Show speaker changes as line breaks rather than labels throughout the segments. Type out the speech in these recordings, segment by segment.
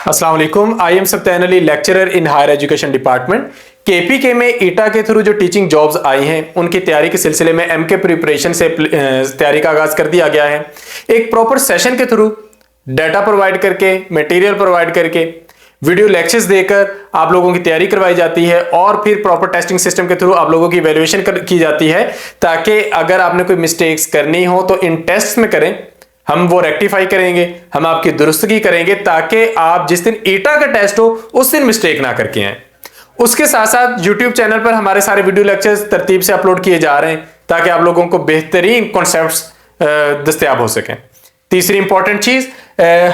अस्सलाम वालेकुम। I am Satyan Ali, lecturer in higher education department KPK में ईटा के थ्रू जो टीचिंग जॉब्स आई हैं उनकी तैयारी के सिलसिले में एमके प्रिपरेशन से तैयारी का आगाज कर दिया गया है। एक प्रॉपर सेशन के थ्रू डाटा प्रोवाइड करके, मटेरियल प्रोवाइड करके, वीडियो लेक्चर्स देकर आप लोगों की तैयारी करवाई जाती है और फिर प्रॉपर टेस्टिंग सिस्टम के थ्रू आप लोगों की इवैल्यूएशन की जाती है, ताकि अगर आपने कोई मिस्टेक्स करनी हो तो इन टेस्ट में करें, हम वो रेक्टिफाई करेंगे, हम आपकी दुरुस्तगी करेंगे, ताकि आप जिस दिन ईटा का टेस्ट हो उस दिन मिस्टेक ना करके आए। उसके साथ साथ YouTube चैनल पर हमारे सारे वीडियो लेक्चर्स तरतीब से अपलोड किए जा रहे हैं ताकि आप लोगों को बेहतरीन कॉन्सेप्ट्स दस्तयाब हो सकें। तीसरी इंपॉर्टेंट चीज,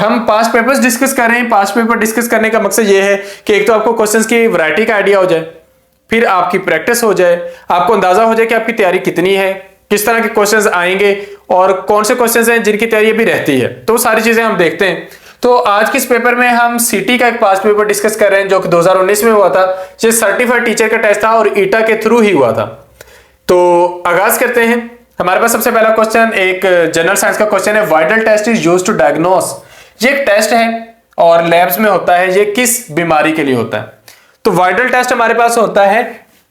हम पास्ट पेपर्स डिस्कस कर रहे हैं। पास्ट पेपर डिस्कस करने का मकसद यह है कि एक तो आपको क्वेश्चंस की वैरायटी का आइडिया हो जाए, फिर आपकी प्रैक्टिस हो जाए, आपको अंदाजा हो जाए कि आपकी तैयारी कितनी है, किस तरह के क्वेश्चंस आएंगे और कौन से क्वेश्चंस हैं जिनकी तैयारी अभी रहती है। तो सारी चीजें हम देखते हैं। तो आज के इस पेपर में हम सीटी का एक पास्ट पेपर डिस्कस कर रहे हैं जो कि 2019 में हुआ था, जो सर्टिफाइड टीचर का टेस्ट था और ईटा के थ्रू ही हुआ था। तो आगाज करते हैं। हमारे पास सबसे पहला क्वेश्चन एक जनरल साइंस का क्वेश्चन है। Widal test is used to diagnose. ये एक टेस्ट है और लैब्स में होता है। ये किस बीमारी के लिए होता है? तो वाइडल टेस्ट हमारे पास होता है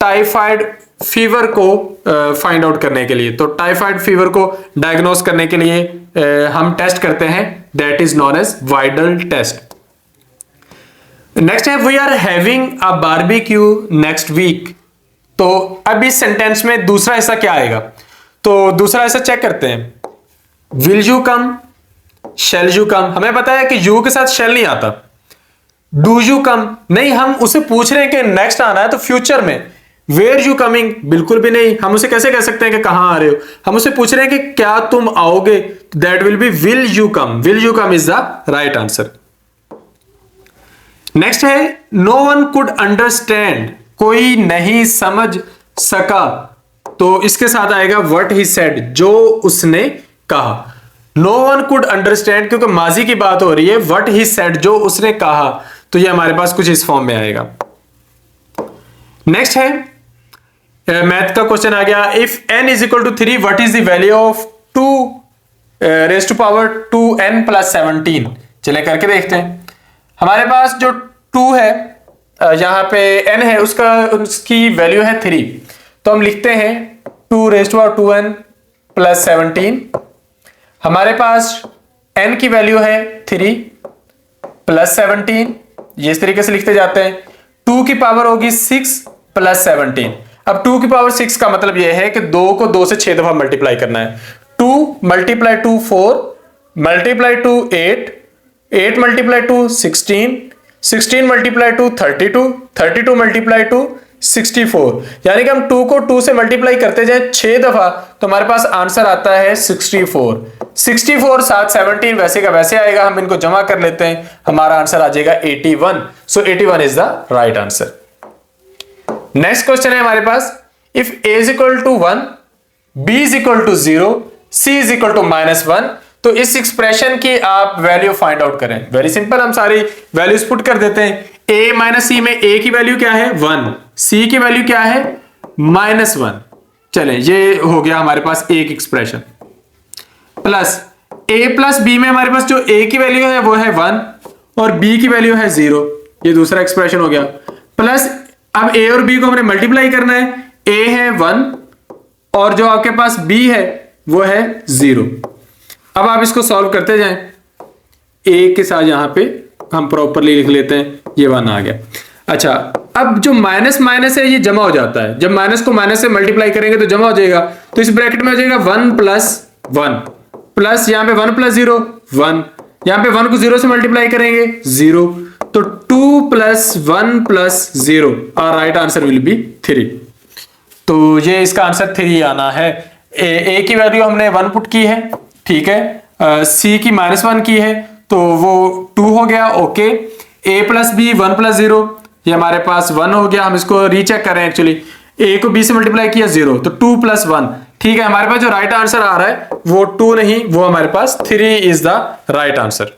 टाइफाइड फीवर को फाइंड आउट करने के लिए। तो टाइफाइड फीवर को डायग्नोस करने के लिए हम टेस्ट करते हैं, that is known as Widal test. Next है we are having a barbecue next week. तो अब इस सेंटेंस में दूसरा हिस्सा क्या आएगा? तो दूसरा हिस्सा चेक करते हैं। Will you come, shall you come. हमें पता है कि यू के साथ शैल नहीं आता। डू यू कम नहीं, हम उसे पूछ रहे हैं कि नेक्स्ट आना है तो फ्यूचर में। वेयर यू कमिंग बिल्कुल भी नहीं, हम उसे कैसे कह सकते हैं कि कहां आ रहे हो? हम उसे पूछ रहे हैं कि क्या तुम आओगे, that will be will you come. Will you come is the right answer. Next है नो वन कुड अंडरस्टैंड। कोई नहीं समझ सका। तो इसके साथ आएगा व्हाट ही सेड, जो उसने कहा। नो वन कुड अंडरस्टैंड क्योंकि माजी की बात हो रही है, व्हाट ही सेड जो उसने कहा, तो ये हमारे पास कुछ इस फॉर्म में आएगा। नेक्स्ट है मैथ का क्वेश्चन आ गया। If n is equal to 3 what is the value of 2 raise to power 2n plus 17। चले करके देखते हैं। हमारे पास जो 2 है, यहां पे n है, उसकी वैल्यू है 3। तो हम लिखते हैं 2 raise to power 2n plus 17। हमारे पास n की वैल्यू है 3 प्लस 17। ये इस तरीके से लिखते जाते हैं। 2 की पावर होगी 6 प्लस 17। अब 2 की पावर 6 का मतलब यह है कि 2 को 2 से 6 दफा मल्टीप्लाई करना है। 2 multiply 2 4, multiply 2 8, 8 multiply 2 16, 16 multiply 2 32, 32 multiply 2 64। यानी कि हम 2 को 2 से मल्टीप्लाई करते जाए 6 दफा तो हमारे पास आंसर आता है 64। 64 साथ 17 वैसे का वैसे आएगा, हम इनको जमा कर लेते हैं, हमारा आंसर आ जाएगा 81। So 81 is the right answer. Next question है हमारे पास। If a is equal to 1, b is equal to 0, c is equal to -1, तो इस एक्सप्रेशन की आप वैल्यू फाइंड आउट करें। वेरी सिंपल, हम सारी वैल्यूज पुट कर देते हैं। a माइनस c में a की वैल्यू क्या है 1, c की वैल्यू क्या है -1। चलें, ये हो गया हमारे पास एक expression. Plus a plus b में हमारे पास जो a की वैल्यू है वो है 1 और b की वैल्यू है 0। ये दूसरा एक्सप्रेशन हो गया। प्लस अब a और b को हमने मल्टीप्लाई करना है। a है 1 और जो आपके पास b है वो है 0। अब आप इसको सॉल्व करते जाएं। a के साथ यहां पे हम प्रॉपरली लिख लेते हैं, ये 1 आ गया। अच्छा, अब जो माइनस माइनस है ये जमा हो जाता है। जब माइनस को माइनस से मल्टीप्लाई करेंगे तो जमा हो जाएगा। तो इस ब्रैकेट में हो जाएगा 1 प्लस 1 प्लस यहां पे 1 प्लस 0 1, यहां पे 1 को 0 से मल्टीप्लाई करेंगे 0। तो 2 plus 1 plus 0, our right answer will be 3। तो ये इसका आंसर 3 आना है। ए की वैल्यू हमने 1 पुट की है, ठीक है। सी की -1 की है तो वो 2 हो गया। Okay, a plus b 1 plus 0, ये हमारे पास 1 हो गया। हम इसको रीचेक करें। एक्चुअली a को b से मल्टीप्लाई किया 0, तो 2 प्लस 1, ठीक है। हमारे पास जो राइट आंसर आ रहा है वो 2 नहीं, वो हमारे पास 3 is the right answer.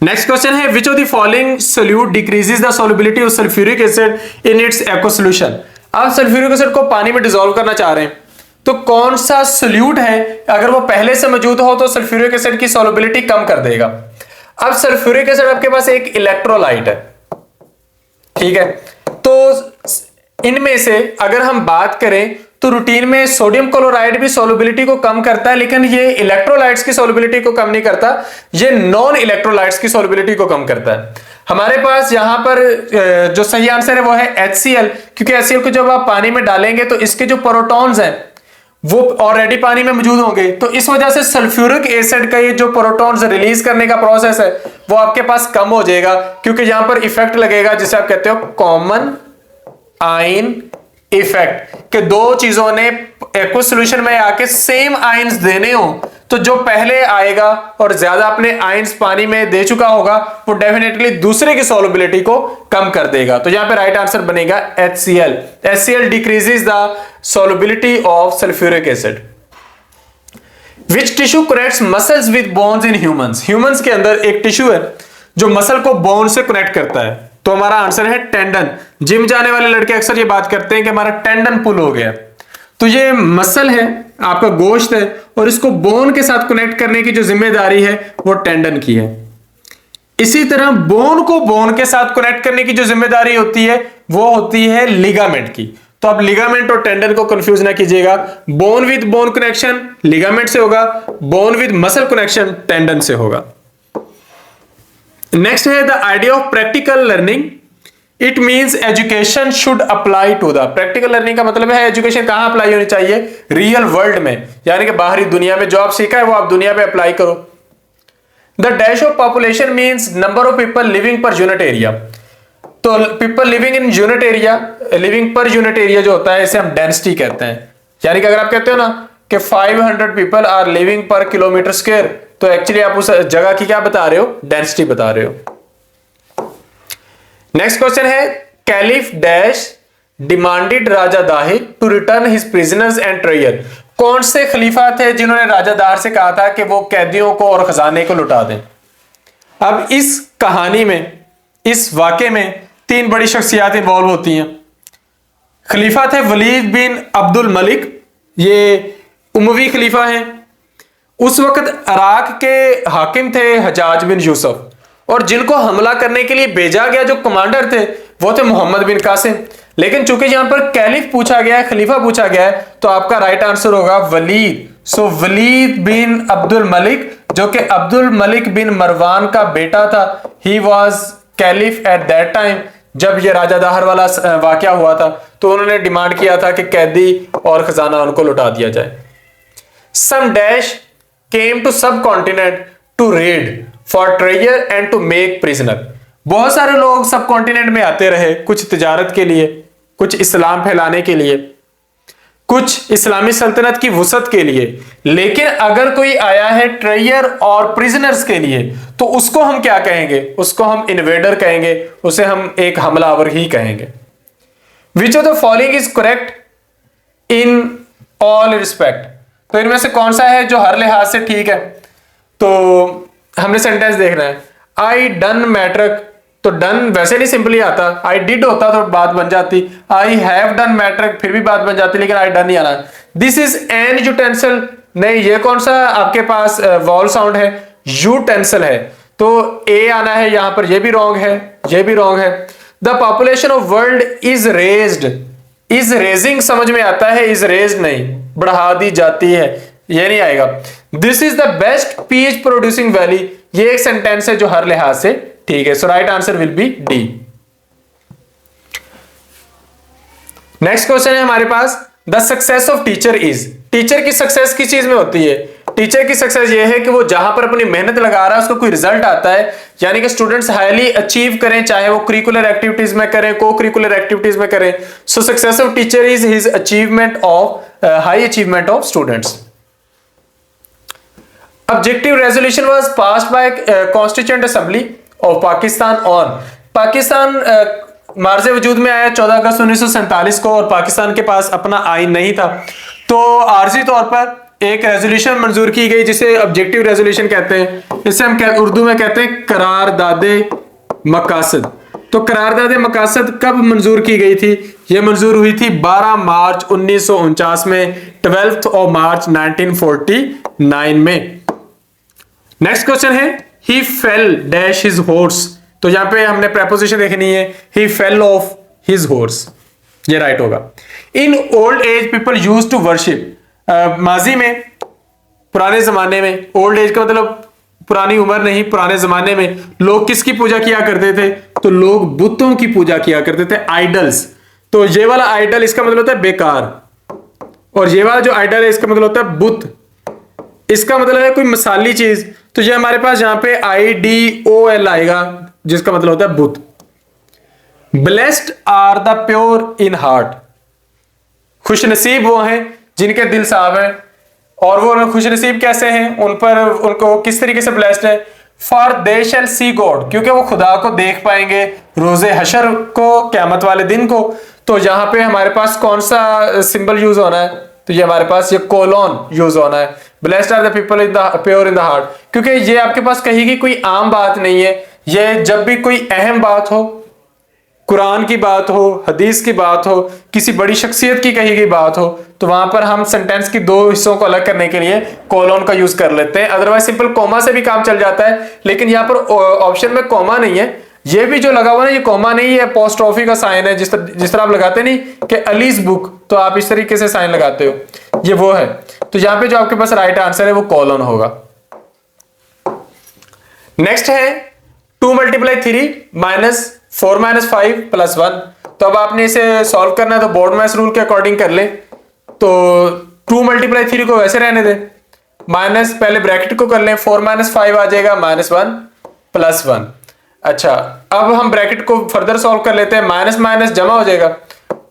Next question है which of the following solute decreases the solubility of sulphuric acid in its aqua solution. आप सल्फ्यूरिक एसिड को पानी में डिसॉल्व करना चाह रहे हैं, तो कौन सा सोल्यूट है अगर वो पहले से मौजूद हो तो सल्फ्यूरिक एसिड की सॉल्युबिलिटी कम कर देगा। अब सल्फ्यूरिक एसिड आपके पास एक इलेक्ट्रोलाइट है, ठीक है। तो इनमें से अगर हम बात करें तो रूटीन में सोडियम क्लोराइड भी सॉल्युबिलिटी को कम करता है, लेकिन ये इलेक्ट्रोलाइट्स की सॉल्युबिलिटी को कम नहीं करता, ये नॉन इलेक्ट्रोलाइट्स की सॉल्युबिलिटी को कम करता है। हमारे पास यहां पर जो सही आंसर है वो है HCl, क्योंकि HCl को जब आप पानी में डालेंगे तो इसके जो प्रोटॉन्स हैं वो ऑलरेडी पानी में मौजूद होंगे, तो इस वजह से सल्फ्यूरिक एसिड का ये जो प्रोटॉन्स रिलीज करने का प्रोसेस है वो आपके पास कम हो जाएगा, क्योंकि यहां पर इफेक्ट लगेगा जिसे आप कहते हो कॉमन आयन इफेक्ट, कि दो चीजों ने कुछ सॉल्यूशन में आके सेम आयंस देने हो, तो जो पहले आएगा और ज्यादा अपने आयंस पानी में दे चुका होगा वो डेफिनेटली दूसरे की सॉल्युबिलिटी को कम कर देगा। तो यहां पे राइट आंसर बनेगा HCl। HCl decreases the solubility of sulphuric acid. Which tissue connects muscles with bones in humans? Humans के अंदर एक टिश्यू है जो मसल को बोन से कनेक्ट करता है, तो हमारा आंसर है टेंडन। जिम जाने वाले लड़के अक्सर ये बात करते हैं कि हमारा टेंडन पुल हो गया, तो ये मसल है, आपका गोश्त है, और इसको बोन के साथ कनेक्ट करने की जो जिम्मेदारी है वो टेंडन की है। इसी तरह बोन को बोन के साथ कनेक्ट करने की जो जिम्मेदारी होती है वो होती है लिगामेंट की। तो आप लिगामेंट और टेंडन को कंफ्यूज ना कीजिएगा, bone with bone connection ligament से होगा, bone with muscle connection tendon से होगा। नेक्स्ट है the idea of practical learning. It means education should apply to the. Practical learning का मतलब है एजुकेशन कहां अप्लाई होनी चाहिए? रियल वर्ल्ड में, यानी कि बाहरी दुनिया में जो आप सीखा है वो आप दुनिया में अप्लाई करो। The dash of population means number of people living per unit area. तो people living in unit area, living per unit area जो होता है इसे हम डेंसिटी कहते हैं। यानी कि अगर आप कहते हो ना कि 500 पीपल आर लिविंग पर किलोमीटर स्क्वायर, तो एक्चुअली आप उस जगह की क्या बता रहे हो? डेंसिटी बता रहे हो। नेक्स्ट क्वेश्चन है caliph dash demanded Raja Dahir to return his prisoners and treasure. कौन से खलीफा थे जिन्होंने राजा दाहिर से कहा था कि वो कैदियों को और खजाने को लुटा दें? अब इस कहानी में, इस वाकये में तीन बड़ी शख्सियत इन्वॉल्व होती हैं। खलीफा थे वलीद बिन अब्दुल मलिक, ये उमवी खलीफा हैं। उस वक्त इराक के हाकिम थे हजाज बिन यूसुफ, और जिनको हमला करने के लिए भेजा गया जो कमांडर थे वो थे मोहम्मद बिन कासिम। लेकिन चूंकि यहां पर कैलिफ पूछा गया है, खलीफा पूछा गया है, तो आपका राइट आंसर होगा वलीद। सो वलीद बिन अब्दुल मलिक, जो कि अब्दुल मलिक बिन मरवान का बेटा था, he was caliph at that time. जब ये राजा दाहर वाला वाकया हुआ था तो उन्होंने डिमांड किया था कि कैदी और खजाना उनको लुटा दिया जाए। Some dash came to subcontinent to raid for treasure and to make prisoner. बहुत सारे लोग सब कॉन्टिनेंट में आते रहे, कुछ तिजारत के लिए, कुछ इस्लाम फैलाने के लिए, कुछ इस्लामी सल्तनत की वुसअत के लिए। लेकिन अगर कोई आया है ट्रेजर और प्रिजनर्स के लिए तो उसको हम क्या कहेंगे? उसको हम इन्वेडर कहेंगे, उसे हम एक हमलावर ही कहेंगे। विच of the following is correct in all respect? तो इनमें से कौन सा है जो हर लिहाज से ठीक है? तो हमने सेंटेंस देखना है। आई डन मैट्रिक, तो डन वैसे नहीं सिंपली आता, आई डिड होता तो बात बन जाती। आई हैव डन मैट्रिक फिर भी बात बन जाती, लेकिन आई डन नहीं आना। दिस इज एन यूटेंसिल, नहीं, ये कौन सा आपके पास वॉल साउंड है? यूटेंसिल है, तो ए आना है यहां पर, ये भी रॉन्ग है, ये भी रॉन्ग है। The population of world is raised, is raising समझ में आता है, इज रेज्ड नहीं, बढ़ा दी जाती है, ये नहीं आएगा। This is the best peach producing valley, ये एक सेंटेंस है जो हर लिहाज से ठीक है। So right answer will be D. Next question है हमारे पास, the success of teacher is. Teacher की सक्सेस किस चीज में होती है? टीचर की सक्सेस ये है कि वो जहां पर अपनी मेहनत लगा रहा है उसको कोई रिजल्ट आता है, यानी कि स्टूडेंट्स हाईली अचीव करें, चाहे वो करिकुलर एक्टिविटीज में करें, को करिकुलर एक्टिविटीज में करें। सो success of teacher is his achievement of high achievement of students. Objective resolution was passed by Constituent Assembly of Pakistan on। Pakistan मार्ज़े वजूद में आया 14 अगस्त 1947 को, और पाकिस्तान के पास अपना आइन नहीं था, तो आर्जी तौर पर एक रेजोल्यूशन मंजूर की गई जिसे ऑब्जेक्टिव रेजोल्यूशन कहते हैं। इसे हम उर्दू में कहते हैं करारदादे मकासद। तो करारदादे मकासद कब मंजूर की गई थी? यह मंजूर हुई थी 12 मार्च 1949 में, 12 मार्च 1949 में। नेक्स्ट क्वेश्चन है he fell dash his horse, तो यहां पे हमने प्रेपोजिशन देखनी है, he fell off his horse, ये राइट होगा। In old age people use to worship, माजी में, पुराने जमाने में, ओल्ड एज का मतलब पुरानी उम्र नहीं, पुराने जमाने में लोग किसकी पूजा किया करते थे, तो लोग बुतों की पूजा किया करते थे, आइडल्स। तो ये वाला आइडल इसका मतलब होता है बेकार, और ये वाला जो आइडल है इसका मतलब होता है बुत, इसका मतलब है कोई मसाली चीज। तो ये हमारे पास यहां पे IDOL आएगा, जिसका मतलब होता है बुत। Blessed are the pure in heart, खुशनसीब वो हैं जिनके दिल साफ है। और वो खुशनसीब कैसे हैं, उन पर उनको किस तरीके से ब्लेस्ड है, for they shell C God, क्योंकि वो खुदा को देख पाएंगे रोजे हशर को, क़यामत वाले दिन को। तो यहां पे हमारे पास कौन सा सिंबल यूज होना है, तो ये हमारे पास ये कोलोन यूज होना है, blessed are the people in the pure in the heart, क्योंकि ये आपके पास कहीं की कोई आम बात नहीं है। ये जब भी कोई अहम बात हो, कुरान की बात हो, हदीस की बात हो, किसी बड़ी शख्सियत की कही गई बात हो, तो वहां पर हम सेंटेंस की दो हिस्सों को अलग करने के लिए कोलोन का यूज कर लेते हैं। अदरवाइज सिंपल कोमा से भी काम चल जाता है, लेकिन यहाँ पर ऑप्शन में कोमा नहीं है। ये भी जो लगा हुआ है ये कोमा नहीं है, अपोस्ट्रोफी का साइन है, जिस तरह आप लगाते नहीं कि अलीज बुक, तो आप इस तरीके से साइन लगाते हो, ये वो है। तो यहाँ पे जो आपके पास राइट आंसर है वो कोलोन होगा। नेक्स्ट है 2 × 3 - 4 - 5 + 1। तो अब आपने इसे सॉल्व करना है, तो बोर्ड मैथ्स रूल के अकॉर्डिंग कर ले। तो 2 × 3 को वैसे रहने दे, माइनस पहले ब्रैकेट को कर लें, 4 - 5 आ जाएगा -1 + 1। अच्छा, अब हम ब्रैकेट को फर्दर सॉल्व कर लेते हैं, माइनस माइनस जमा हो जाएगा,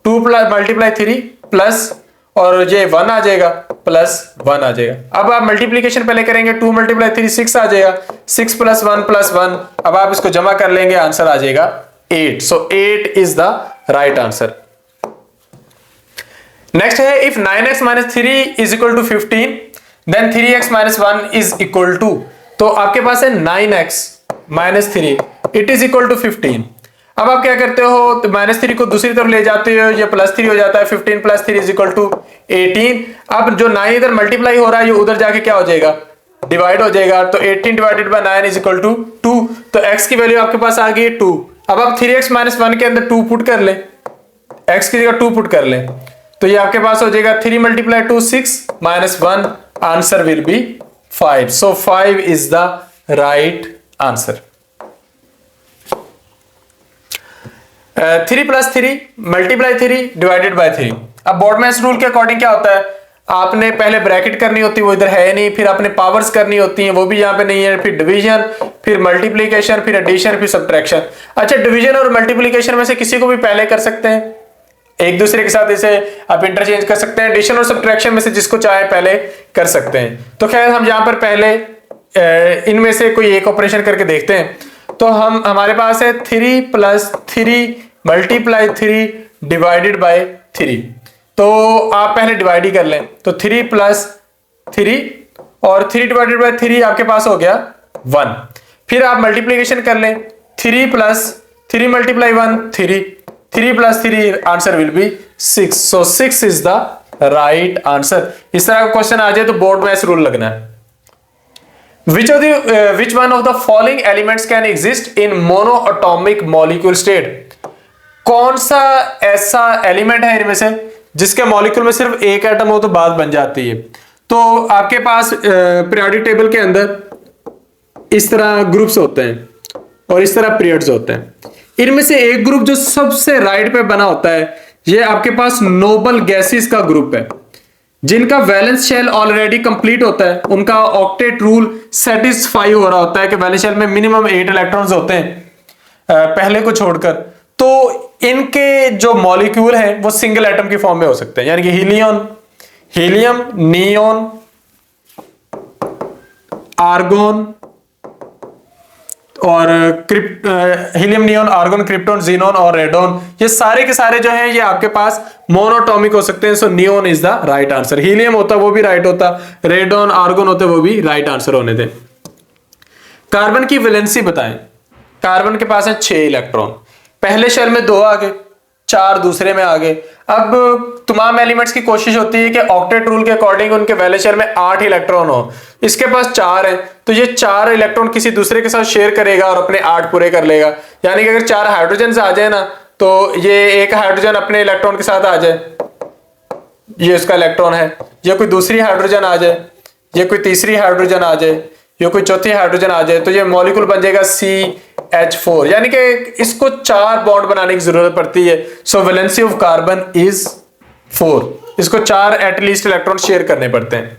2 × 3 प्लस, और ये 1 आ जाएगा, +1 आ जाएगा। अब आप मल्टीप्लीकेशन पहले करेंगे, 2 × 3 6 आ जाएगा, 6 + 1 + 1। अब आप इसको जमा कर लेंगे, आंसर आ जाएगा 8। सो 8 is the right answer. Next है इफ 9x - 3 = 15 देन 3x - 1 = 2। तो आपके पास है 9x - 3 it is equal to 15। अब आप क्या करते हो, तो -3 को दूसरी तरफ ले जाते हो, ये +3 हो जाता है, 15 + 3 = 18। अब जो 9 इधर मल्टीप्लाई हो रहा है, ये उधर जाके क्या हो जाएगा, डिवाइड हो जाएगा। तो 18 / 9 = 2। तो x की वैल्यू आपके पास आ गई 2। अब आप 3x - 1 के अंदर 2 पुट कर लें, x की जगह 2 पुट कर लें, तो ये आपके पास हो जाएगा 3 × 2 6 - 1, answer will B 5। So 5 is the right answer. 3 + 3 × 3 / 3। अब बोर्ड मैथ्स रूल के अकॉर्डिंग क्या होता है, आपने पहले ब्रैकेट करनी होती है, वो इधर है नहीं, फिर आपने पावर्स करनी होती हैं, वो भी यहाँ पे नहीं है, फिर डिवीजन, फिर मल्टीप्लीकेशन, फिर एडिशन, फिर सब्ट्रैक्शन। अच्छा, डिवीजन और मल्टीप्लीकेशन में से किसी को भी पहले कर सकते हैं, एक दूसरे के साथ इसे आप इंटरचेंज कर सकते हैं। एडिशन और सब्ट्रैक्शन में से जिसको चाहे पहले कर सकते हैं। तो खैर हम यहाँ पर पहले इनमें से कोई एक ऑपरेशन करके देखते हैं। तो हमारे पास है 3 + 3 × 3 / 3। तो आप पहले डिवाइड ही कर लें, तो 3 + 3 और 3 / 3 आपके पास हो गया 1। फिर आप मल्टीप्लीकेशन कर लें, 3 + 3 × 1 3, 3 + 3 answer will B 6। So 6 is the right answer. इस तरह का क्वेश्चन आ जाए तो बोर्ड में ऐसे रूल लगना है। Which one of the following elements can exist in monoatomic molecule state? कौन सा ऐसा एलिमेंट है इनमें से जिसके मॉलिक्यूल में सिर्फ एक एटम हो तो बात बन जाती है। तो आपके पास पीरियोडिक टेबल के अंदर इस तरह ग्रुप्स होते हैं और इस तरह पीरियड्स होते हैं। इनमें से एक ग्रुप जो सबसे राइट पे बना होता है, ये आपके पास नोबल गैसेस का ग्रुप है, जिनका वैलेंस शेल ऑलरेडी कंप्लीट होता है। उनका ऑक्टेट रूल सेटिस्फाई हो रहा होता है कि वैलेंस शेल में मिनिमम 8 इलेक्ट्रॉन्स होते हैं पहले को छोड़कर। तो इनके जो मॉलिक्यूल हैं वो सिंगल एटम की फॉर्म में हो सकते हैं, यानी कि हीलियम, नियोन, आर्गोन और helium, neon, argon, krypton, xenon और रेडोन, ये सारे के सारे जो हैं ये आपके पास मोनोटॉमिक हो सकते हैं। So neon is the right answer. Helium होता वो भी राइट होता, रेडोन, आर्गोन होते वो भी राइट आंसर होने थे। कार्बन की वैलेंसी बताएं। कार्बन के पास है 6 इलेक्ट्रॉन, पहले शेल में 2 आ गए, 4 दूसरे में आ गए। अब तमाम एलिमेंट्स की कोशिश होती है कि ऑक्टेट रूल के अकॉर्डिंग उनके वैलेंस शेल में 8 इलेक्ट्रॉन हो। इसके पास 4 है, तो ये 4 इलेक्ट्रॉन किसी दूसरे के साथ शेयर करेगा और अपने 8 पूरे कर लेगा। यानी कि अगर 4 हाइड्रोजन आ जाए ना, तो ये एक हाइड्रोजन अपने इलेक्ट्रॉन के साथ आ जाए, ये उसका इलेक्ट्रॉन है, ये कोई दूसरी हाइड्रोजन आ जाए, ये कोई तीसरी हाइड्रोजन आ जाए, ये कोई चौथी हाइड्रोजन आ जाए, तो ये मॉलिक्यूल बन जाएगा CH4। यानी कि इसको 4 बॉन्ड बनाने की जरूरत पड़ती है। सो वैलेंसी ऑफ कार्बन इज 4, इसको 4 एटलीस्ट इलेक्ट्रॉन शेयर करने पड़ते हैं।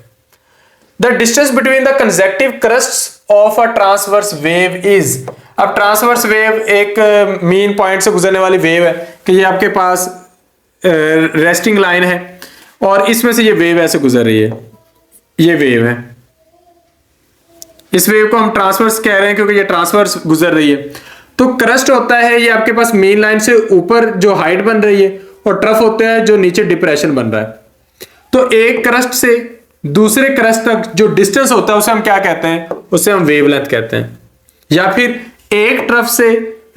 The distance between the consecutive crust of a transverse wave is. अब ट्रांसवर्स वेव एक मीन पॉइंट से गुजरने वाली वेव है कि ये आपके पास रेस्टिंग लाइन है और इसमें से ये वेव ऐसे गुजर रही है, ये वेव है, इस वेव को हम ट्रांसवर्स कह रहे हैं क्योंकि ये ट्रांसवर्स गुजर रही है। तो क्रस्ट होता है ये आपके पास मेन लाइन से ऊपर जो हाइट बन रही है, और ट्रफ होता है जो नीचे डिप्रेशन बन रहा है। तो एक क्रस्ट से दूसरे क्रस्ट तक जो डिस्टेंस होता है उसे हम क्या कहते हैं, उसे हम वेवलेंथ कहते हैं। या फिर एक ट्रफ से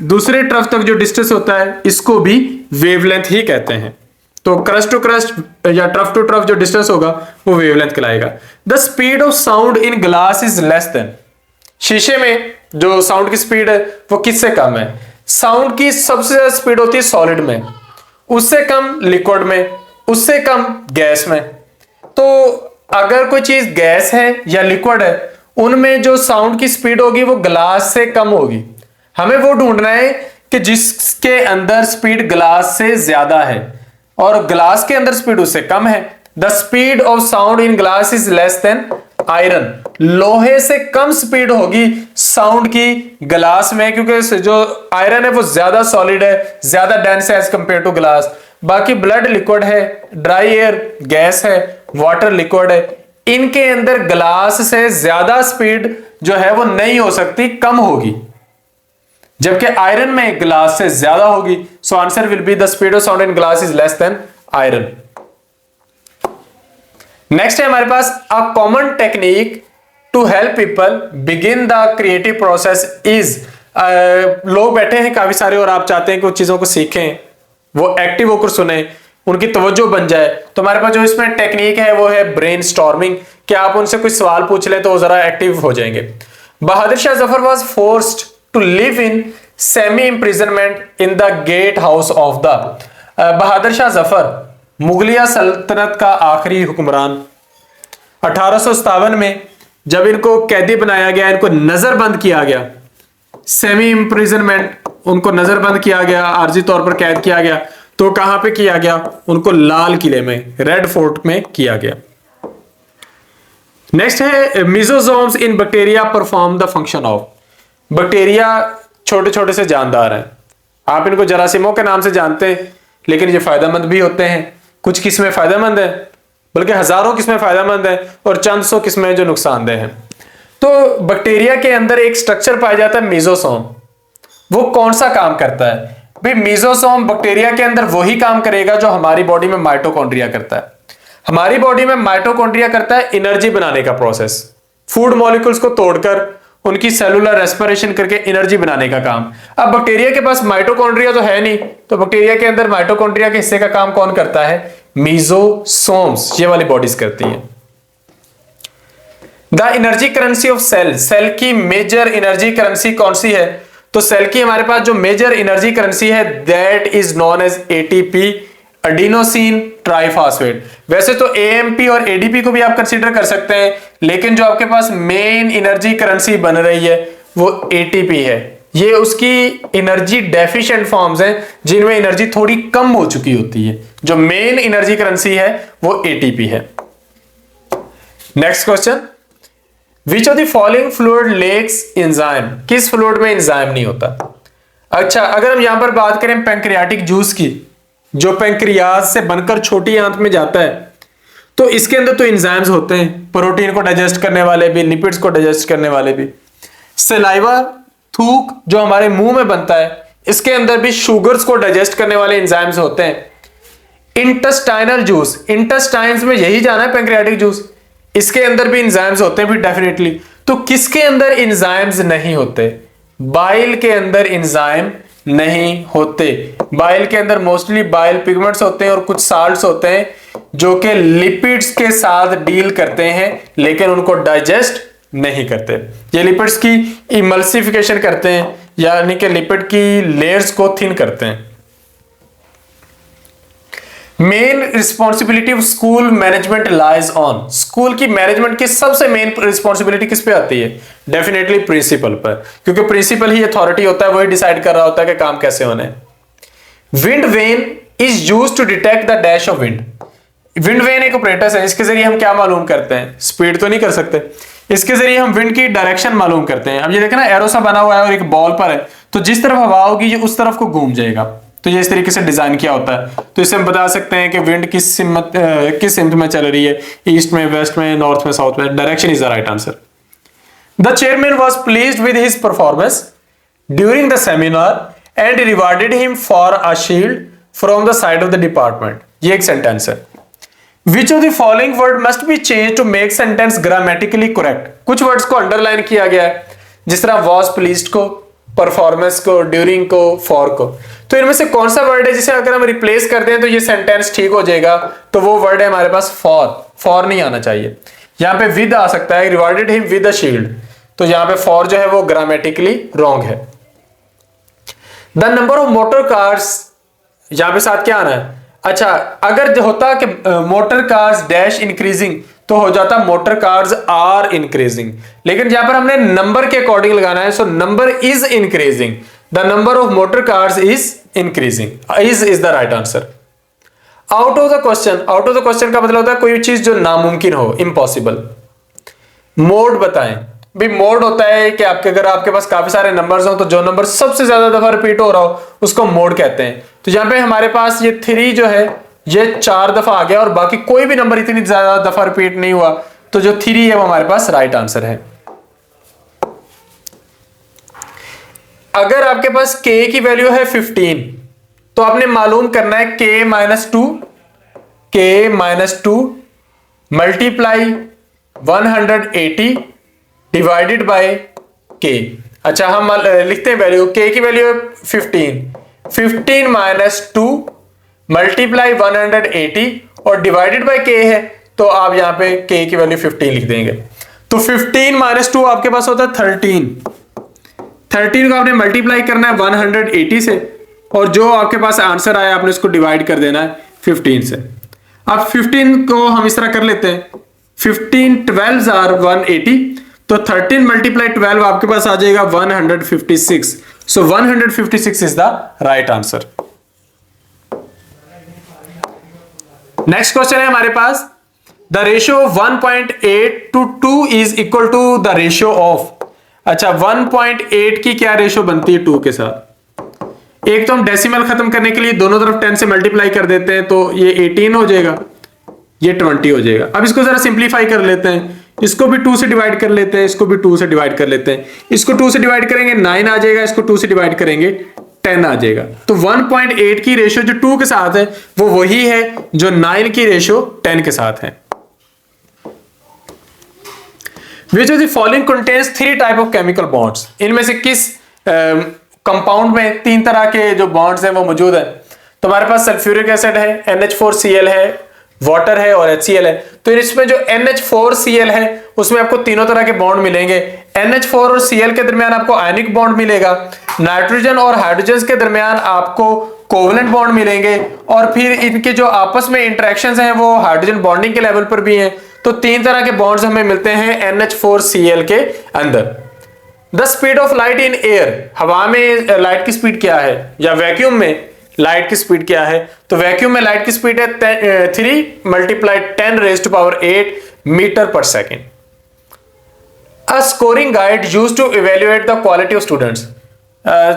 दूसरे ट्रफ तक जो डिस्टेंस होता है इसको भी वेवलेंथ ही कहते हैं। तो क्रस्ट टू क्रस्ट या ट्रफ टू ट्रफ जो डिस्टेंस होगा वो वेवलेंथ कहलाएगा। The speed of sound in glass is less then. शीशे में जो साउंड की स्पीड है वो किससे कम है? साउंड की सबसे ज्यादा स्पीड होती है सॉलिड में, उससे कम लिक्विड में, उससे कम गैस में। तो अगर कोई चीज गैस है या लिक्विड है, उनमें जो साउंड की स्पीड होगी वो ग्लास से कम होगी। हमें वो ढूंढना है कि जिसके अंदर स्पीड ग्लास से ज्यादा है और ग्लास के अंदर स्पीड उससे कम है। The speed of sound in glass is less than iron. लोहे से कम स्पीड होगी साउंड की ग्लास में, क्योंकि जो आयरन है वो ज्यादा सॉलिड है, ज्यादा डेंस है एज कंपेयर टू ग्लास। बाकी ब्लड लिक्विड है, ड्राई एयर गैस है, वाटर लिक्विड है, इनके अंदर ग्लास से ज्यादा स्पीड जो है वो नहीं हो सकती, कम होगी, जबकि आयरन में ग्लास से ज्यादा होगी। So answer will be the speed of sound in glass is less than iron. Next है हमारे पास a common technique to help people begin the creative process is. लोग बैठे हैं काफी सारे और आप चाहते हैं कि कुछ चीजों को सीखें, वो एक्टिव होकर सुने, उनकी तवज्जो बन जाए। तो हमारे पास जो इसमें टेक्निक है वो है ब्रेनस्टॉर्मिंग, कि आप उनसे कुछ सवाल पूछ ले तो वो जरा एक्टिव हो जाएंगे। Bahadur Shah Zafar was forced to live in semi imprisonment in the gate house of the. Bahadur Shah Zafar मुगलिया सल्तनत का आखिरी हुक्मरान, 1857 में जब इनको कैदी बनाया गया, इनको नजरबंद किया गया, सेमी इंप्रिजनमेंट, उनको नजरबंद किया गया, आर्जी तौर पर कैद किया गया। तो कहां पे किया गया? उनको लाल किले में, रेड फोर्ट में किया गया। नेक्स्ट है mesosomes in bacteria perform the function of. Bacteria छोटे छोटे से जानदार हैं, आप इनको जरासीमों के नाम से जानते हैं, लेकिन ये फायदेमंद भी होते हैं। कुछ किस्में फायदेमंद हैं, बल्कि हजारों किस्में फायदेमंद हैं, और चंद सौ किस्में जो नुकसानदेह हैं। तो बैक्टीरिया के अंदर एक स्ट्रक्चर पाया जाता है मेसोसोम। वो कौन सा काम करता है भाई? मेसोसोम बैक्टीरिया के अंदर वही काम करेगा जो हमारी बॉडी में माइटोकॉन्ड्रिया करता है। हमारी बॉडी में माइटोकॉन्ड्रिया करता है एनर्जी बनाने का प्रोसेस, फूड मॉलिक्यूल्स को तोड़कर उनकी सेलुलर रेस्पिरेशन करके एनर्जी बनाने का काम। अब बैक्टीरिया के पास माइटोकॉन्ड्रिया तो है नहीं, तो बैक्टीरिया के अंदर माइटोकॉन्ड्रिया के हिस्से का काम कौन करता है? मेसोसोम्स, ये वाली बॉडीज करती हैं। The energy currency of cell. Cell की मेजर एनर्जी करेंसी कौन सी है? तो सेल की हमारे पास जो मेजर एनर्जी करेंसी है that is known as ATP, adenosine triphosphate. वैसे तो एएमपी और एडीपी को भी आप कंसीडर कर सकते हैं, लेकिन जो आपके पास मेन एनर्जी करेंसी बन रही है वो एटीपी है। ये उसकी एनर्जी डेफिशिएंट फॉर्म्स हैं जिनमें एनर्जी थोड़ी कम हो चुकी होती है। जो मेन एनर्जी करेंसी है वो एटीपी है। Next question, which of the following fluid lacks enzyme. किस फ्लूइड में एंजाइम नहीं होता? अच्छा, अगर हम यहां पर बात करें पैंक्रियाटिक जूस की, जो पैंक्रियाज से बनकर छोटी आंत में जाता है, तो इसके अंदर तो एंजाइम्स होते हैं, प्रोटीन को डाइजेस्ट करने वाले भी, लिपिड्स को डाइजेस्ट करने वाले भी। सलाइवा, थूक जो हमारे मुंह में बनता है, इसके अंदर भी शुगर्स को डाइजेस्ट करने वाले एंजाइम्स होते हैं। इंटेस्टाइनल जूस, इंटेस्टाइन्स में यही जाना है पैंक्रियाटिक जूस, इसके अंदर भी एंजाइम्स होते हैं भी डेफिनेटली। तो किसके अंदर एंजाइम्स नहीं होते? बाइल के अंदर एंजाइम नहीं होते। बाइल के अंदर मोस्टली बाइल पिगमेंट्स होते हैं और कुछ साल्ट्स होते हैं जो कि लिपिड्स के साथ डील करते हैं, लेकिन उनको डाइजेस्ट नहीं करते। ये लिपिड्स की इमल्सिफिकेशन करते हैं, यानी कि लिपिड की लेयर्स को थिन करते हैं। Main responsibility of school management lies on, school की मैनेजमेंट की सबसे मेन रिस्पॉन्सिबिलिटी किस पे आती है? डेफिनेटली प्रिंसिपल पर, क्योंकि प्रिंसिपल ही अथॉरिटी होता है, वही डिसाइड कर रहा होता है कि काम कैसे होने। Wind vane is used to detect the dash of wind. Wind vane एक ऑपरेटस है, इसके जरिए हम क्या मालूम करते हैं? स्पीड तो नहीं कर सकते, इसके जरिए हम विंड की डायरेक्शन मालूम करते हैं। अब ये देखें ना, एरो सा बना हुआ है और एक बॉल पर है, तो जिस तरफ हवा होगी ये उस तरफ को घूम जाएगा। तो ये इस तरीके से डिजाइन किया होता है। तो इससे हम बता सकते हैं कि विंड किस सिमत में चल रही है, ईस्ट में, वेस्ट में, नॉर्थ में, साउथ में। Direction is the right answer. The chairman was pleased with his performance during the seminar and rewarded him for a shield from the side of the department. ये एक sentence है। Which of the following word must be changed to make sentence grammatically correct? कुछ words को underline किया गया है, जिस तरह was pleased को, परफॉर्मेंस को, ड्यूरिंग को, फॉर को। तो इनमें से कौन सा वर्ड है जिसे अगर हम रिप्लेस कर दें तो ये सेंटेंस ठीक हो जाएगा? तो वो वर्ड है हमारे पास फॉर। फॉर नहीं आना चाहिए, यहाँ पे विद आ सकता है, rewarded him with a shield. तो यहाँ पे फॉर जो है वो ग्रामेटिकली रॉन्ग है। The number of motor cars, यहाँ पे साथ क्या आना है? अच्छा, अगर होता कि मोटर कार्स डैश इंक्रीजिंग तो हो जाता मोटर कार्स आर इंक्रीजिंग, लेकिन यहां पर हमने नंबर के अकॉर्डिंग लगाना है। So number is increasing, the number of motor cars is increasing, is the right answer. Out of the question, out of the question का मतलब होता है कोई चीज जो नामुमकिन हो, इम्पॉसिबल। मोड बताएं भी, मोड होता है कि अगर आपके पास काफी सारे नंबर्स हो तो जो नंबर सबसे ज्यादा दफा रिपीट हो रहा हो उसको मोड कहते हैं। तो यहां पे हमारे पास ये 3 जो है ये 4 दफा आ गया और बाकी कोई भी नंबर इतनी ज्यादा दफा रिपीट नहीं हुआ, तो जो 3 है वो हमारे पास राइट आंसर है। अगर आपके पास k की वैल्यू है 15 तो आपने मालूम करना है k-2 multiply 180 divided by k। अच्छा, हम लिखते हैं वैल्यू, k की वैल्यू है 15 माइनस 2 मल्टीप्लाई 180 और डिवाइडेड बाय k है, तो आप यहां पे k की वैल्यू 15 लिख देंगे। तो 15 माइनस 2 आपके पास होता है 13 को आपने मल्टीप्लाई करना है 180 से और जो आपके पास आंसर आया आपने उसको डिवाइड कर देना है 15 से। अब 15 को हम इस तरह कर लेते हैं, 15 12 आर 180, तो 13 मल्टीप्लाई 12 आपके पास आ जाएगा 156। So 156 is the right answer. Next question है हमारे पास, the ratio 1.8 to 2 is equal to the ratio of. अच्छा, 1.8 की क्या रेशियो बनती है 2 के साथ? एक तो हम डेसिमल खत्म करने के लिए दोनों तरफ 10 से मल्टीप्लाई कर देते हैं, तो ये 18 हो जाएगा, ये 20 हो जाएगा। अब इसको जरा सिंप्लीफाई कर लेते हैं, इसको भी 2 से डिवाइड कर लेते हैं, इसको भी 2 से डिवाइड कर लेते हैं। इसको 2 से डिवाइड करेंगे 9 आ जाएगा, इसको 2 से डिवाइड करेंगे 10 आ जाएगा। तो 1.8 की रेशियो जो 2 के साथ है वो वही है जो 9 की रेशियो 10 के साथ है। Which of the following contains 3 type of chemical bonds? इनमें से किस कंपाउंड में 3 तरह के जो बॉन्ड्स हैं वो मौजूद है? तो हमारे पास सल्फ्यूरिक एसिड है, NH4Cl है, वाटर है और HCl है। तो इसमें जो NH4Cl है उसमें आपको तीनों तरह के बॉन्ड मिलेंगे। NH4 और Cl के दरमियान आपको आयनिक बॉन्ड मिलेगा, नाइट्रोजन और हाइड्रोजन के दरमियान आपको कोवलेंट बॉन्ड मिलेंगे और फिर इनके जो आपस में इंटरेक्शंस हैं वो हाइड्रोजन बॉन्डिंग के लेवल पर भी हैं। तो 3 तरह के बॉन्ड्स हमें मिलते हैं NH4Cl के अंदर। The speed of light in air, हवा में लाइट की स्पीड क्या है या वैक्यूम में लाइट की स्पीड क्या है? तो वैक्यूम में लाइट की स्पीड है 3 multiply 10⁸ metre per second. A scoring guide used to evaluate the quality of students.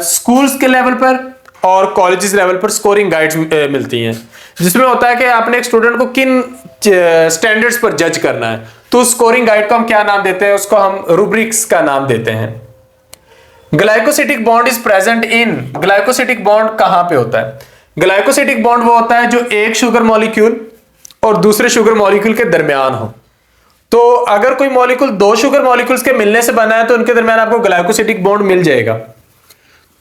Schools के लेवल पर और कॉलेजेस लेवल पर स्कोरिंग गाइड्स मिलती हैं, जिसमें होता है कि आपने एक स्टूडेंट को किन स्टैंडर्ड्स पर जज करना है। तो स्कोरिंग गाइड को हम क्या नाम देते हैं? उसको हम रूब्रिक्स का नाम देते हैं। Glycosidic bond is present in, glycosidic bond कहां पे होता है? ग्लाइकोसिटिक बॉन्ड वो होता है जो एक शुगर मॉलिक्यूल और दूसरे शुगर मॉलिक्यूल के दरमियान हो। तो अगर कोई मॉलिक्यूल 2 शुगर मॉलिक्यूल्स के मिलने से बना है तो उनके दरमियान आपको ग्लाइकोसिटिक बॉन्ड मिल जाएगा।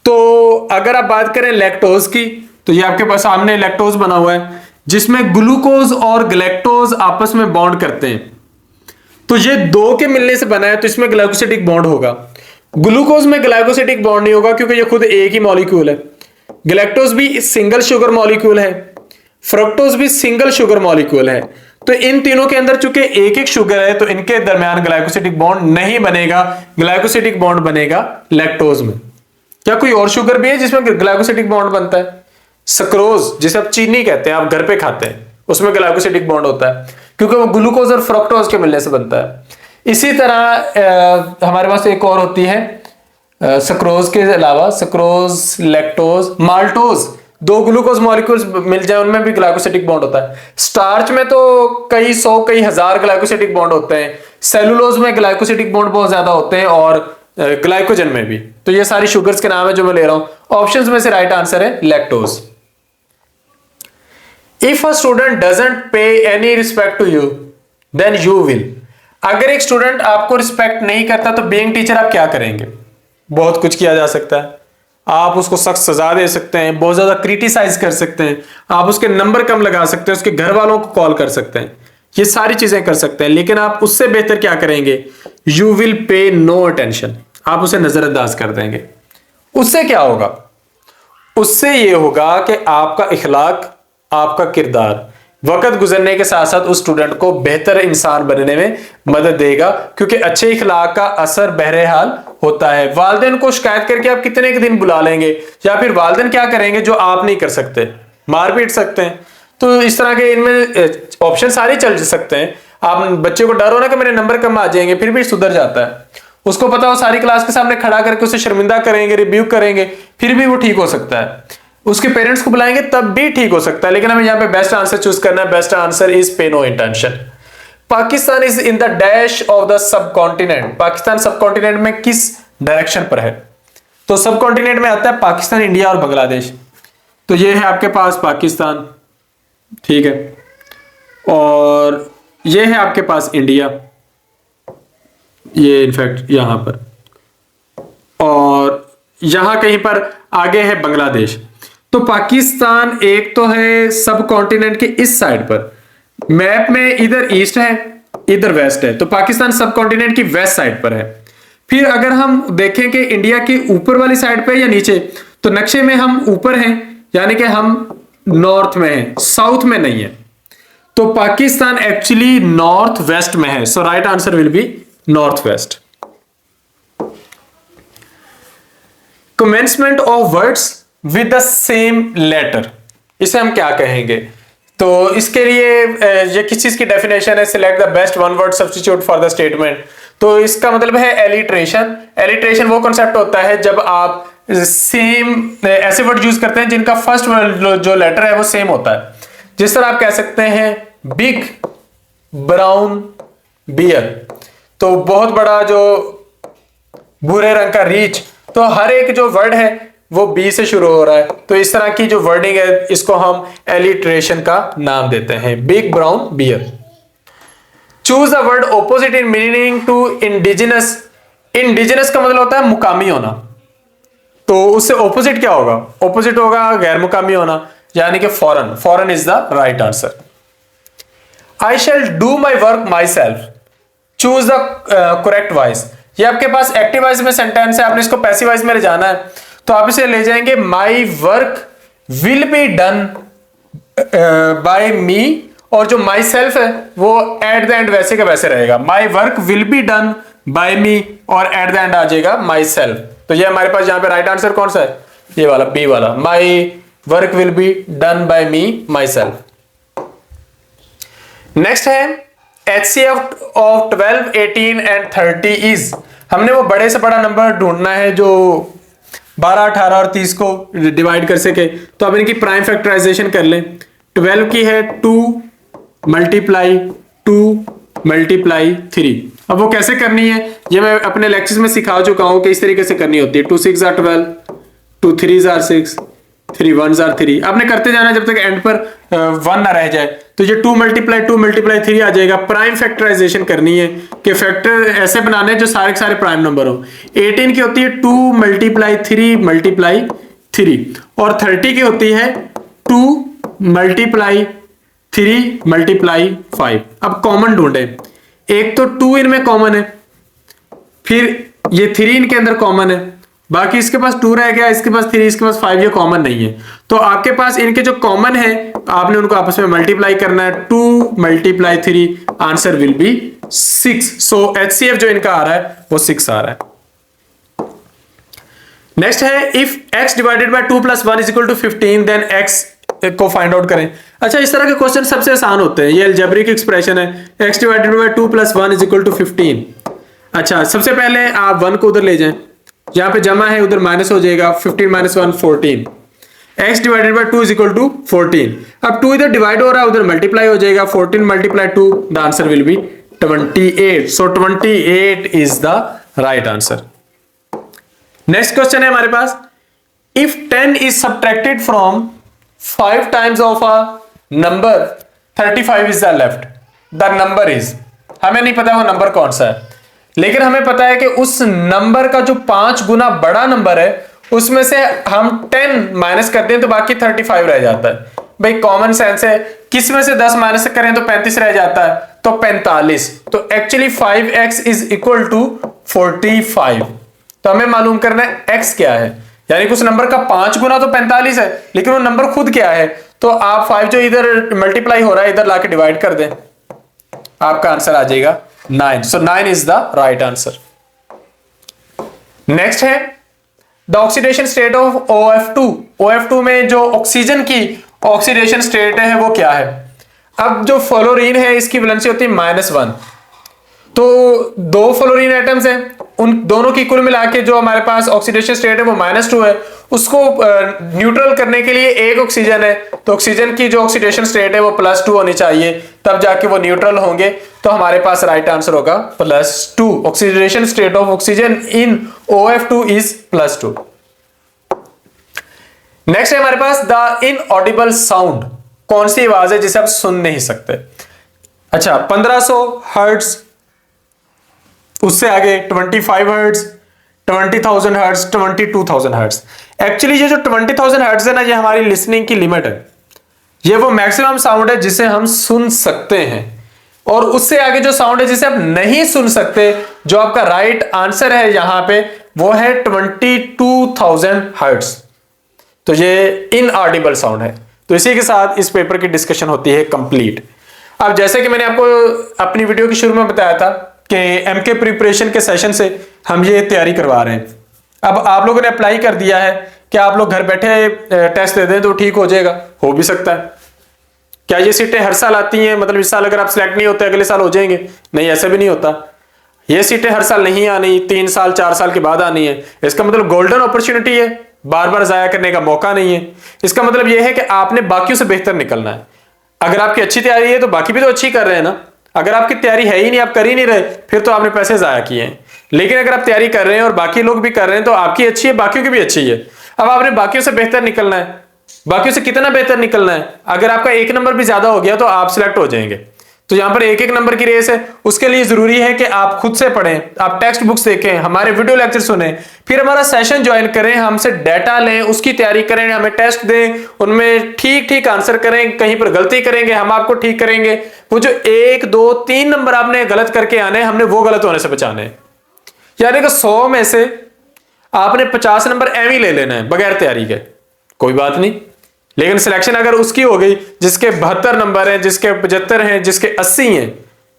तो अगर आप बात करें लैक्टोज की, तो ये आपके पास सामने लैक्टोज बना हुआ है जिसमें ग्लूकोज और गैलेक्टोज आपस में बॉन्ड करते हैं। तो ये 2 के मिलने से बना है, तो इसमें ग्लाइकोसिडिक बॉन्ड होगा। ग्लूकोज में ग्लाइकोसिडिक बॉन्ड नहीं होगा क्योंकि ये खुद एक ही मॉलिक्यूल है। गैलेक्टोज भी सिंगल शुगर मॉलिक्यूल है, फ्रक्टोज भी सिंगल शुगर मॉलिक्यूल है। तो इन तीनों के अंदर चूंकि एक एक शुगर है तो इनके दरमियान ग्लाइकोसिडिक बॉन्ड नहीं बनेगा, ग्लाइकोसिडिक बॉन्ड बनेगा लैक्टोज में। क्या कोई और शुगर भी है जिसमें ग्लाइकोसिडिक बॉन्ड बनता है? सक्रोज, जिसे आप चीनी कहते हैं, आप घर पे खाते हैं, उसमें ग्लाइकोसिडिक बॉन्ड होता है क्योंकि वो ग्लूकोज और फ्रक्टोज के मिलने से बनता है। इसी तरह हमारे पास एक और होती है सक्रोज के अलावा, sucrose, lactose, maltose, 2 glucose molecules मिल जाए उनमें भी ग्लाइकोसिडिक बॉन्ड होता है। स्टार्च में तो कई 100 कई हजार ग्लाइकोसिडिक बॉन्ड होते हैं। सेलुलोज में ग्लाइकोसिडिक बॉन्ड बहुत ज्यादा होते हैं और ग्लाइकोजन में भी। तो ये सारी शुगर्स के नाम है जो मैं ले रहा हूं। ऑप्शंस में से राइट आंसर है lactose. If a student doesn't pay any respect to you then you will. अगर एक स्टूडेंट आपको रिस्पेक्ट नहीं करता तो बीइंग टीचर आप क्या करेंगे? बहुत कुछ किया जा सकता है। आप उसको सख्त सजा दे सकते हैं, बहुत ज्यादा क्रिटिसाइज कर सकते हैं, आप उसके नंबर कम लगा सकते हैं, उसके घर वालों को कॉल कर सकते हैं, ये सारी चीजें कर सकते हैं। लेकिन आप उससे बेहतर क्या करेंगे? You will pay no attention. आप उसे नजरअंदाज कर देंगे। उससे क्या होगा? उससे यह होगा कि आपका इखलाक, आपका किरदार वक्त गुजरने के साथ साथ उस स्टूडेंट को बेहतर इंसान बनने में मदद देगा, क्योंकि अच्छे इखलाक का असर बहरहाल होता है। वालिदैन को शिकायत करके आप कितने के दिन बुला लेंगे, या फिर वालिदैन क्या करेंगे जो आप नहीं कर सकते? मार पीट सकते हैं। तो इस तरह के इनमें ऑप्शन सारे चल सकते हैं। आप बच्चे को डर हो ना कि मेरे नंबर कम आ जाएंगे, फिर भी सुधर जाता है। उसको पता हो सारी क्लास के सामने खड़ा करके उसे शर्मिंदा करेंगे, रिब्यूक करेंगे, फिर भी वो ठीक हो सकता है। उसके पेरेंट्स को बुलाएंगे तब भी ठीक हो सकता है। लेकिन हमें यहाँ पे बेस्ट आंसर चूज करना है। Best answer is pay no intention. Pakistan is in the dash of the subcontinent. Pakistan subcontinent में किस डायरेक्शन पर है? तो सब कॉन्टिनेंट में आता है पाकिस्तान, इंडिया और बांग्लादेश। तो ये है आपके पास पाकिस्तान, ठीक है, और ये है आपके पास इंडिया, ये इनफैक्ट यहां पर, और यहां कहीं पर आगे है बांग्लादेश। तो पाकिस्तान एक तो है सब कॉन्टिनेंट के इस साइड पर, मैप में इधर ईस्ट है इधर वेस्ट है, तो पाकिस्तान सब कॉन्टिनेंट की वेस्ट साइड पर है। फिर अगर हम देखें कि इंडिया के ऊपर वाली साइड पे या नीचे, तो नक्शे में हम ऊपर हैं, यानी कि हम नॉर्थ में हैं, साउथ में नहीं है। तो पाकिस्तान एक्चुअली नॉर्थ वेस्ट में है। So right answer will be north west. Commencement of words with the same letter, इसे हम क्या कहेंगे? तो इसके लिए ये किस चीज की डेफिनेशन है? Select the best one word substitute for the statement. तो इसका मतलब है एलिट्रेशन। एलिट्रेशन वो कॉन्सेप्ट होता है जब आप सेम ऐसे वर्ड यूज करते हैं जिनका फर्स्ट जो लेटर है वो सेम होता है। जिस तरह आप कह सकते हैं बिग ब्राउन बियर, तो बहुत बड़ा जो भूरे रंग का रीच, तो हर एक जो वर्ड है वो बी से शुरू हो रहा है। तो इस तरह की जो वर्डिंग है इसको हम एलिट्रेशन का नाम देते हैं, big brown bear. Choose the word opposite in meaning to indigenous. Indigenous का मतलब होता है मुकामी होना, तो उससे ऑपोजिट क्या होगा? ऑपोजिट होगा गैर मुकामी होना, यानी कि foreign. Foreign is the right answer. I shall do my work my self. Choose the correct voice. ये आपके पास एक्टिव वॉइस में सेंटेंस है, आपने इसको पैसिव वॉइस में ले जाना है, तो आप इसे ले जाएंगे my work will be done by me, और जो माई सेल्फ है वो एट द एंड वैसे का वैसे रहेगा। My work will be done by me और एट द एंड आ जाएगा माई सेल्फ। तो ये हमारे पास यहाँ पे राइट आंसर कौन सा है? ये वाला बी वाला, माई work will be done by me my self. Next है HCF ऑफ 12, 18 एंड 30 इज। हमने वो बड़े से बड़ा नंबर ढूंढना है जो 12, 18 और 30 को डिवाइड कर सके। तो अब इनकी प्राइम फैक्टराइजेशन कर लें। 12 की है 2 मल्टीप्लाई 2 मल्टीप्लाई 3। अब वो कैसे करनी है ये मैं अपने लेक्चर्स में सिखा चुका हूं कि इस तरीके से करनी होती है। 2 6 are 12, 2 3 are 6, 3 1 are 3। आपने करते जाना जब तक एंड पर 1 ना रह जाए। तो ये 2 मल्टीप्लाई 2 मल्टीप्लाई 3 आ जाएगा। प्राइम फैक्टराइजेशन करनी है कि फैक्टर ऐसे बनाने जो सारे के सारे प्राइम नंबर हो। 18 की होती है 2 मल्टीप्लाई 3 मल्टीप्लाई 3, और 30 की होती है 2 मल्टीप्लाई 3 मल्टीप्लाई 5। अब कॉमन ढूंढे। एक तो 2 इनमें कॉमन है, फिर ये 3 इनके अंदर कॉमन है, बाकी इसके पास 2 रह गया, इसके पास 3, इसके पास 5, ये कॉमन नहीं है। तो आपके पास इनके जो कॉमन है आपने उनको आपस में मल्टीप्लाई करना है। 2 × 3, answer will B 6। So HCF जो इनका आ रहा है वो 6 आ रहा है। नेक्स्ट है if x divided by 2 + 1 = 15 then x को फाइंड आउट करें। अच्छा, इस तरह के क्वेश्चन सबसे आसान होते हैं, ये अलजेब्रिक एक्सप्रेशन है, x डिवाइडेड बाय 2 + 1 = 15। अच्छा, सबसे पहले आप 1 को उधर ले जाएं, यहां पे जमा है उधर माइनस हो जाएगा, 15 - 1 14। x divided by 2 = 14। अब 2 इधर डिवाइड हो रहा है, उधर मल्टीप्लाई हो जाएगा, 14 × 2, the answer will be 28। So 28 is the right answer. Next question है हमारे पास, if 10 is subtracted from 5 times of a number 35 is the left, the number is, हमें नहीं पता वो नंबर कौन सा है, लेकिन हमें पता है कि उस नंबर का जो 5 गुना बड़ा नंबर है उसमें से हम 10 माइनस करते हैं तो बाकी 35 रह जाता है। भाई कॉमन सेंस है, किस में से 10 माइनस करें तो 35 रह जाता है, तो 45। तो एक्चुअली 5x = 45। तो हमें मालूम करना है x क्या है, यानी कि उस नंबर का 5 गुना तो 45 है, लेकिन वो नंबर खुद क्या है। तो आप 5 जो इधर मल्टीप्लाई हो रहा है इधर लाके डिवाइड कर दें, आपका आंसर आ जाएगा 9। So 9 is the right answer. Next है the oxidation state of OF2। OF2 में जो ऑक्सीजन की ऑक्सीडेशन स्टेट है वो क्या है। अब जो फ्लोरीन है इसकी वैलेंसी होती है -1, तो 2 फ्लोरीन एटम्स हैं, उन दोनों की कुल मिला के जो हमारे पास ऑक्सीडेशन स्टेट है वो -2 है। उसको न्यूट्रल करने के लिए एक ऑक्सीजन है, तो ऑक्सीजन की जो ऑक्सीडेशन स्टेट है वो +2 होनी चाहिए, तब जाके वो न्यूट्रल होंगे। तो हमारे पास राइट आंसर होगा +2। Oxidation state of oxygen in OF2 is +2। Next है हमारे पास द इनऑडिबल साउंड, कौन सी आवाज है जिसे आप सुन नहीं सकते। अच्छा, 1500 हर्ट्ज, उससे आगे 25 हर्ट्ज, 20,000 हर्ट्ज, 22,000 हर्ट्ज। एक्चुअली ये जो 20,000 हर्ट्ज है ना, ये हमारी लिसनिंग की लिमिट है, ये वो मैक्सिमम साउंड है जिसे हम सुन सकते हैं। और उससे आगे जो साउंड है जिसे आप नहीं सुन सकते, जो आपका राइट आंसर है यहां पे, वो है 22,000 हर्ट्ज। तो ये इनऑडिबल साउंड है। तो इसी के साथ इस पेपर की डिस्कशन होती है कंप्लीट। अब जैसे कि मैंने आपको अपनी वीडियो के शुरू में बताया था कि MK प्रिपरेशन के सेशन से हम ये तैयारी करवा रहे हैं। अब आप लोगों ने अप्लाई कर दिया है कि आप लोग घर बैठे टेस्ट दे दें तो ठीक हो जाएगा, हो भी सकता है। क्या ये सीटें हर साल आती हैं, मतलब इस साल अगर आप सिलेक्ट नहीं होते अगले साल हो जाएंगे? नहीं, ऐसा भी नहीं होता। ये सीटें हर साल नहीं आनी, 3 साल 4 साल के बाद आनी है। इसका मतलब गोल्डन अपॉर्चुनिटी है, बार बार जाया करने का मौका नहीं है। इसका मतलब यह है कि आपने बाकियों से बेहतर निकलना है। अगर आपकी अच्छी तैयारी है तो बाकी भी तो अच्छी कर रहे हैं ना। अगर आपकी तैयारी है ही नहीं, आप कर ही नहीं रहे, फिर तो आपने पैसे जाया किए हैं। लेकिन अगर आप तैयारी कर रहे हैं और बाकी लोग भी कर रहे हैं तो आपकी अच्छी है, बाकियों की भी अच्छी है। अब आपने बाकियों से बेहतर निकलना है। बाकियों से कितना बेहतर निकलना है? अगर आपका 1 नंबर भी ज्यादा हो गया तो आप सिलेक्ट हो जाएंगे। तो यहां पर 1-1 नंबर की रेस है। उसके लिए जरूरी है कि आप खुद से पढ़ें, आप टेक्स्ट बुक्स देखें, हमारे वीडियो लेक्चर सुने, फिर हमारा सेशन ज्वाइन करें, हमसे डाटा लें, उसकी तैयारी करें, हमें टेस्ट दें, उनमें ठीक आंसर करें। कहीं पर गलती करेंगे हम आपको ठीक करेंगे। वो जो 1, 2, 3 नंबर आपने गलत करके आने, हमने वो गलत होने से बचाने। यानी कि 100 में से आपने 50 नंबर एम ही ले लेना है बगैर तैयारी के, कोई बात नहीं। लेकिन सिलेक्शन अगर उसकी हो गई जिसके 72 नंबर हैं, जिसके 75 हैं, जिसके 80 हैं,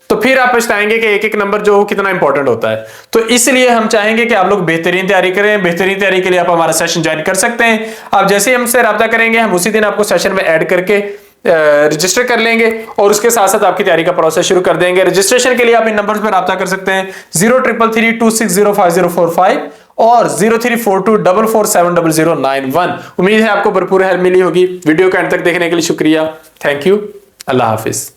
तो फिर आप पछताएंगे कि 1-1 नंबर जो कितना इंपॉर्टेंट होता है। तो इसलिए हम चाहेंगे कि आप लोग बेहतरीन तैयारी करें। बेहतरीन तैयारी के लिए आप हमारा सेशन ज्वाइन कर सकते हैं। आप जैसे ही हमसे रब्ता करेंगे, हम उसी दिन आपको सेशन में ऐड करके रजिस्टर कर लेंगे और उसके साथ साथ आपकी तैयारी का प्रोसेस शुरू कर देंगे। रजिस्ट्रेशन के लिए आप इन नंबर्स पर रब्ता कर सकते हैं 0333260505 और 0342447091। उम्मीद है आपको भरपूर हेल्प मिली होगी। वीडियो को एंड तक देखने के लिए शुक्रिया। Thank you. Allah Hafiz.